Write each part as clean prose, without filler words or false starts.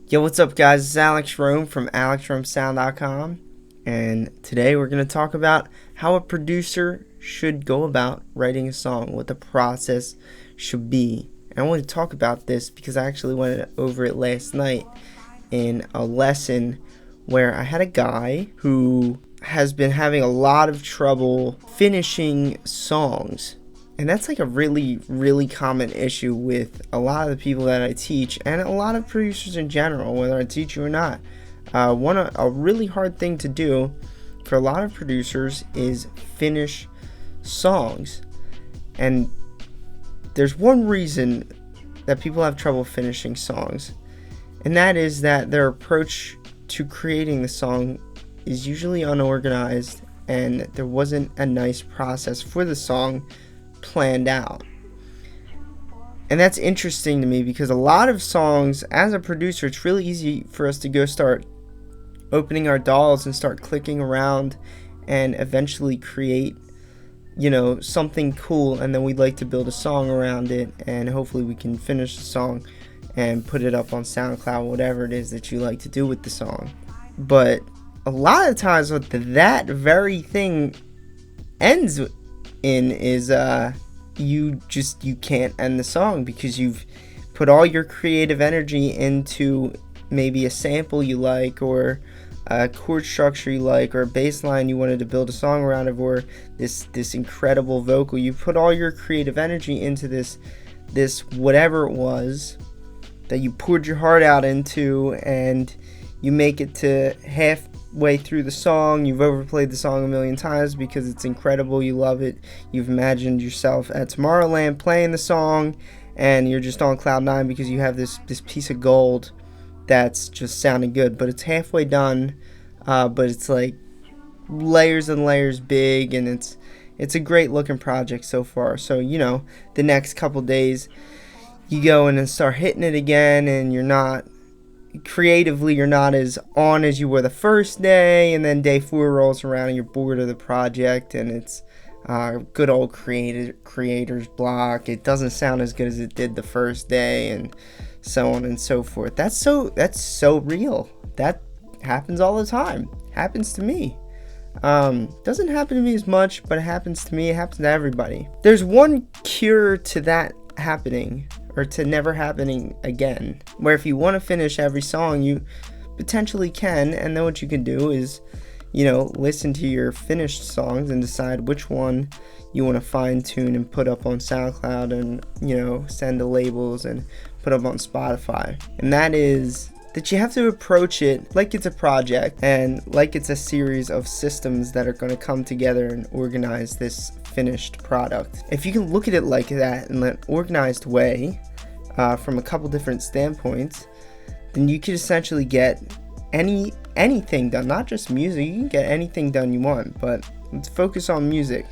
Yo, what's up guys, it's Alex Rome from alexromesound.com, and today we're going to talk about how a producer should go about writing a song, what the process should be. And I want to talk about this because I actually went over it last night in a lesson where I had a guy who has been having a lot of trouble finishing songs. And that's like a really common issue with a lot of the people that I teach and a lot of producers in general, whether I teach you or not. A really hard thing to do for a lot of producers is finish songs. And there's one reason that people have trouble finishing songs, and that is that their approach to creating the song is usually unorganized and there wasn't a nice process for the song planned out. And that's interesting to me because a lot of songs, as a producer, it's really easy for us to go start opening our dolls and start clicking around and eventually create, something cool, and then we'd like to build a song around it, and hopefully we can finish the song and put it up on SoundCloud, whatever it is that you like to do with the song. But a lot of times what that very thing ends in is you can't end the song because you've put all your creative energy into maybe a sample you like, or a chord structure you like, or a bass line you wanted to build a song around it, or this incredible vocal. You put all your creative energy into this whatever it was that you poured your heart out into, and you make it to halfway through the song. You've overplayed the song a million times because it's incredible, you love it, you've imagined yourself at Tomorrowland playing the song, and you're just on cloud nine because you have this piece of gold that's just sounding good, but it's halfway done, but it's like layers and layers big, and it's a great looking project so far. So the next couple days you go in and start hitting it again, and you're not as on as you were the first day, and then day 4 rolls around and you're bored of the project, and it's good old creator's block. It doesn't sound as good as it did the first day, and so on and so forth. That's so real. That happens all the time. Happens to me. Doesn't happen to me as much, but it happens to me. It happens to everybody. There's one cure to that happening, or to never happening again, where if you want to finish every song, you potentially can, and then what you can do is, listen to your finished songs and decide which one you want to fine tune and put up on SoundCloud, and send to labels and put up on Spotify. And that is that you have to approach it like it's a project, and like it's a series of systems that are going to come together and organize this finished product. If you can look at it like that, in an organized way, from a couple different standpoints, then you could essentially get anything done, not just music. You can get anything done you want, but let's focus on music.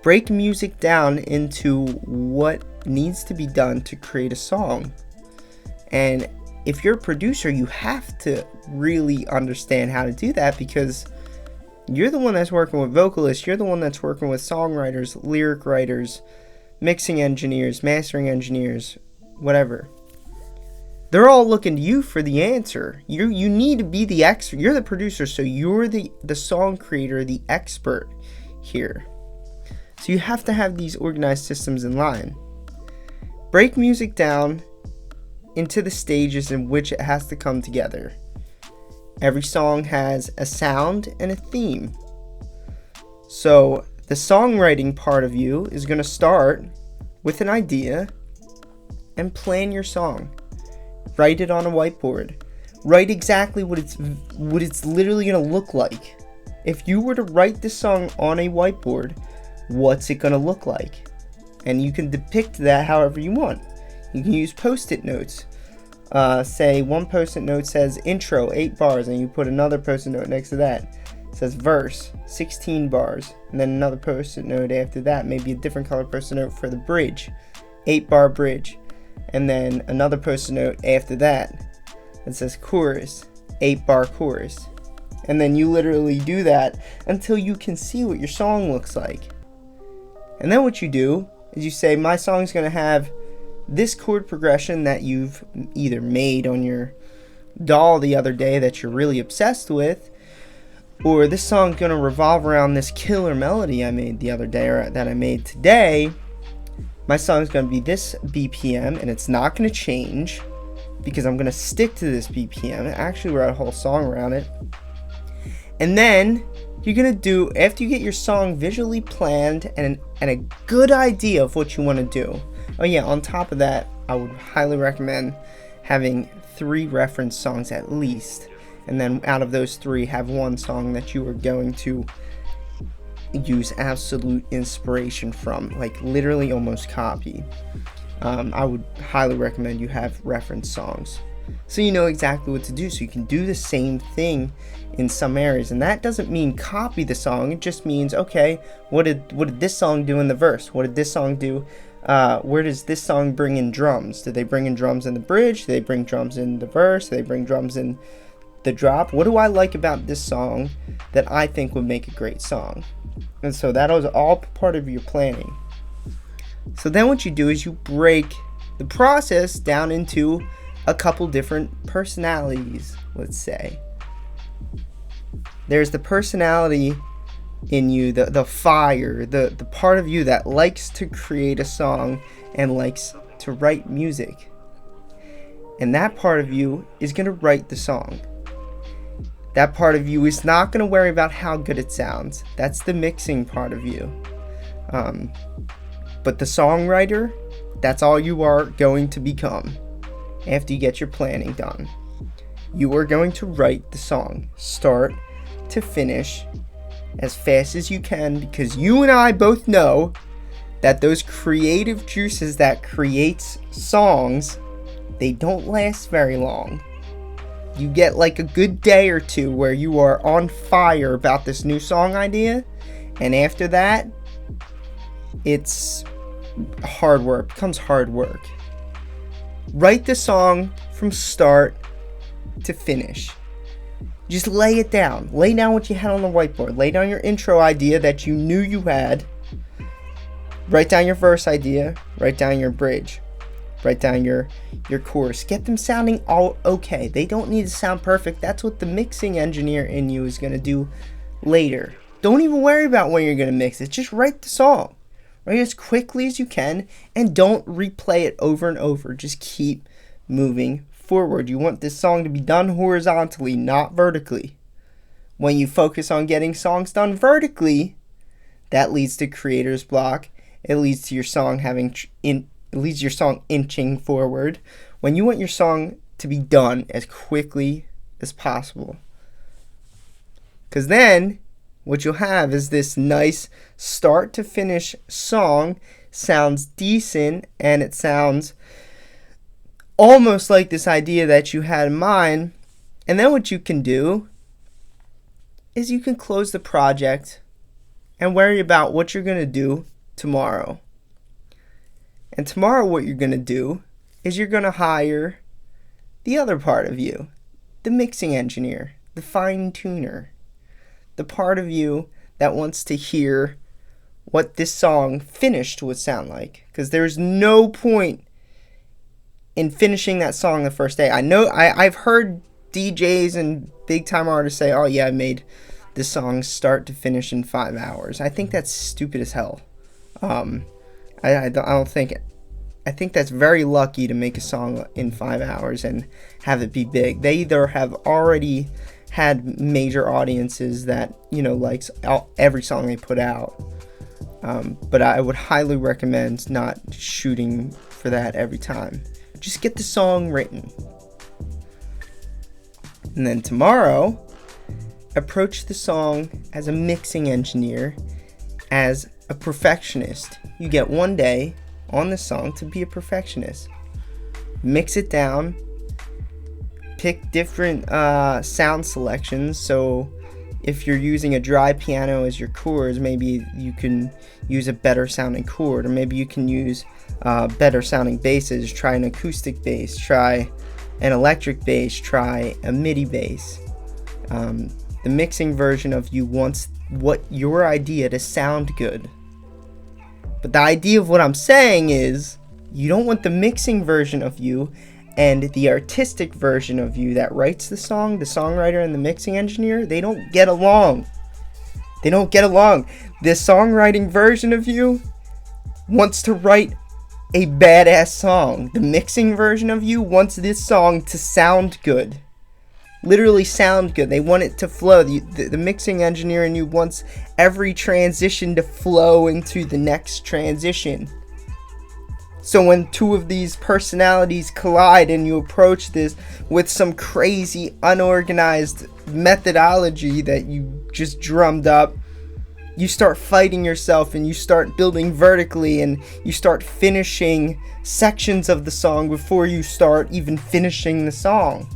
Break music down into what needs to be done to create a song. And if you're a producer, you have to really understand how to do that, because you're the one that's working with vocalists, you're the one that's working with songwriters, lyric writers, mixing engineers, mastering engineers, whatever. They're all looking to you for the answer. You need to be the expert. You're the producer, so you're the song creator, the expert here. So you have to have these organized systems in line. Break music down into the stages in which it has to come together. Every song has a sound and a theme. So the songwriting part of you is going to start with an idea and plan your song. Write it on a whiteboard. Write exactly what it's literally going to look like. If you were to write this song on a whiteboard, what's it going to look like? And you can depict that however you want. You can use post-it notes. Say one post-it note says intro 8 bars, and you put another post-it note next to that. It says verse 16 bars, and then another post-it note after that, maybe a different color post-it note for the bridge, 8-bar bridge, and then another post-it note after that that says chorus, 8-bar chorus. And then you literally do that until you can see what your song looks like. And then what you do is you say, my song's going to have this chord progression that you've either made on your doll the other day that you're really obsessed with, or this song's gonna revolve around this killer melody I made the other day, or that I made today. My song's gonna be this BPM, and it's not gonna change because I'm gonna stick to this BPM. I actually wrote a whole song around it. And then you're gonna do, after you get your song visually planned and a good idea of what you want to do. Oh yeah, on top of that, I would highly recommend having 3 reference songs at least, and then out of those 3, have 1 song that you are going to use absolute inspiration from, like literally almost copy. I would highly recommend you have reference songs, so you know exactly what to do, so you can do the same thing in some areas. And that doesn't mean copy the song, it just means, okay, what did this song do in the verse? What did this song do? Where does this song bring in drums? Do they bring in drums in the bridge? Do they bring drums in the verse? Do they bring drums in the drop? What do I like about this song that I think would make a great song? And so that was all part of your planning. So then what you do is you break the process down into a couple different personalities, let's say. There's the personality in you, the fire, the part of you that likes to create a song and likes to write music. And that part of you is going to write the song. That part of you is not going to worry about how good it sounds. That's the mixing part of you. But the songwriter, that's all you are going to become after you get your planning done. You are going to write the song, start to finish, as fast as you can, because you and I both know that those creative juices that creates songs, they don't last very long. You get like a good day or 2 where you are on fire about this new song idea, and after that, it's hard work, becomes hard work. Write the song from start to finish. Just lay it down. Lay down what you had on the whiteboard. Lay down your intro idea that you knew you had. Write down your verse idea. Write down your bridge. Write down your chorus. Get them sounding all okay. They don't need to sound perfect. That's what the mixing engineer in you is going to do later. Don't even worry about when you're going to mix it. Just write the song. Write as quickly as you can, and don't replay it over and over. Just keep moving forward. You want this song to be done horizontally, not vertically. When you focus on getting songs done vertically, that leads to creator's block. It leads to your song inching forward. When you want your song to be done as quickly as possible, because then what you'll have is this nice start to finish song, sounds decent, and it sounds almost like this idea that you had in mind. And then what you can do is you can close the project and worry about what you're going to do tomorrow. And tomorrow what you're going to do is you're going to hire the other part of you, the mixing engineer, the fine tuner, the part of you that wants to hear what this song finished would sound like. Because there's no point in finishing that song the first day. I know I've heard DJs and big time artists say, oh yeah, I made this song start to finish in 5 hours. I think that's stupid as hell. I think that's very lucky to make a song in 5 hours and have it be big. They either have already had major audiences that, you know, likes every song they put out. But I would highly recommend not shooting for that every time. Just get the song written. And then tomorrow, approach the song as a mixing engineer, as a perfectionist. You get 1 day on the song to be a perfectionist. Mix it down. Pick different sound selections. So if you're using a dry piano as your chords, maybe you can use a better sounding chord, or maybe you can use better sounding basses. Try an acoustic bass, try an electric bass, try a Midi bass. The mixing version of you wants what your idea to sound good. But the idea of what I'm saying is, you don't want the mixing version of you and the artistic version of you that writes the song, the songwriter and the mixing engineer, they don't get along. They don't get along. The songwriting version of you wants to write a badass song. The mixing version of you wants this song to sound good. Literally sound good. They want it to flow. The mixing engineer in you wants every transition to flow into the next transition. So when two of these personalities collide and you approach this with some crazy unorganized methodology that you just drummed up, you start fighting yourself and you start building vertically and you start finishing sections of the song before you start even finishing the song.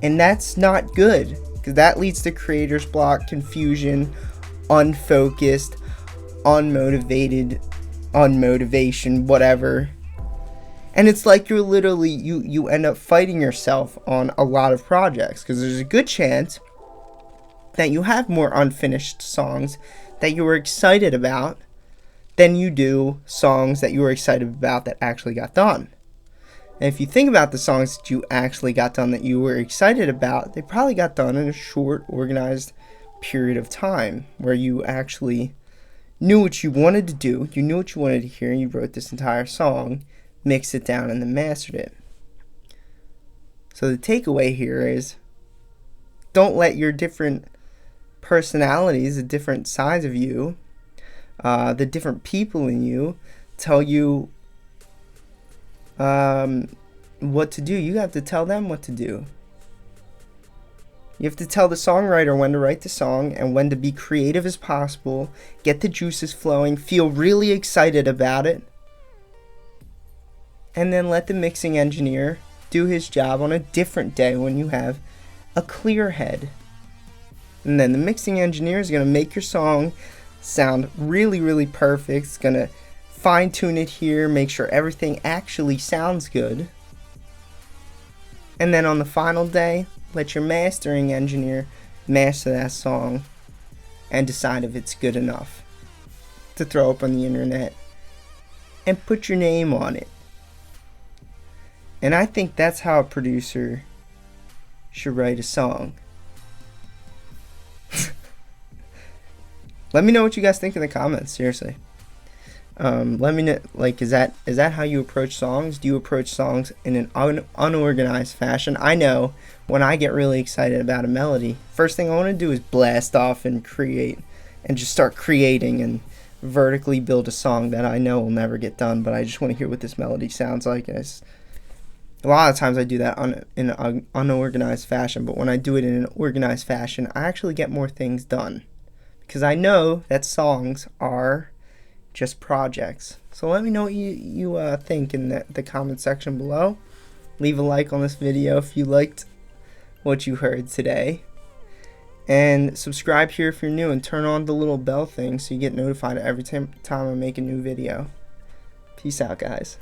And that's not good, because that leads to creator's block, confusion, unfocused, unmotivated, unmotivation, whatever. And it's like you're literally, you end up fighting yourself on a lot of projects, because there's a good chance that you have more unfinished songs that you were excited about than you do songs that you were excited about that actually got done. And if you think about the songs that you actually got done that you were excited about, they probably got done in a short, organized period of time where you actually knew what you wanted to do, you knew what you wanted to hear, and you wrote this entire song, mixed it down, and then mastered it. So the takeaway here is, don't let your different personalities, the different sides of you, the different people in you, tell you what to do. You have to tell them what to do. You have to tell the songwriter when to write the song and when to be creative as possible, get the juices flowing, feel really excited about it, and then let the mixing engineer do his job on a different day when you have a clear head. And then the mixing engineer is going to make your song sound really, really perfect. It's going to fine tune it here, make sure everything actually sounds good. And then on the final day, let your mastering engineer master that song and decide if it's good enough to throw up on the internet and put your name on it. And I think that's how a producer should write a song. Let me know what you guys think in the comments, seriously. Let me know, like, is that how you approach songs? Do you approach songs in an unorganized fashion? I know when I get really excited about a melody, first thing I want to do is blast off and create and just start creating and vertically build a song that I know will never get done, but I just want to hear what this melody sounds like. And a lot of times I do that in an unorganized fashion, but when I do it in an organized fashion, I actually get more things done, because I know that songs are just projects. So let me know what you think in the comment section below. Leave a like on this video if you liked what you heard today, and subscribe here if you're new, and turn on the little bell thing so you get notified every time I make a new video. Peace out, guys.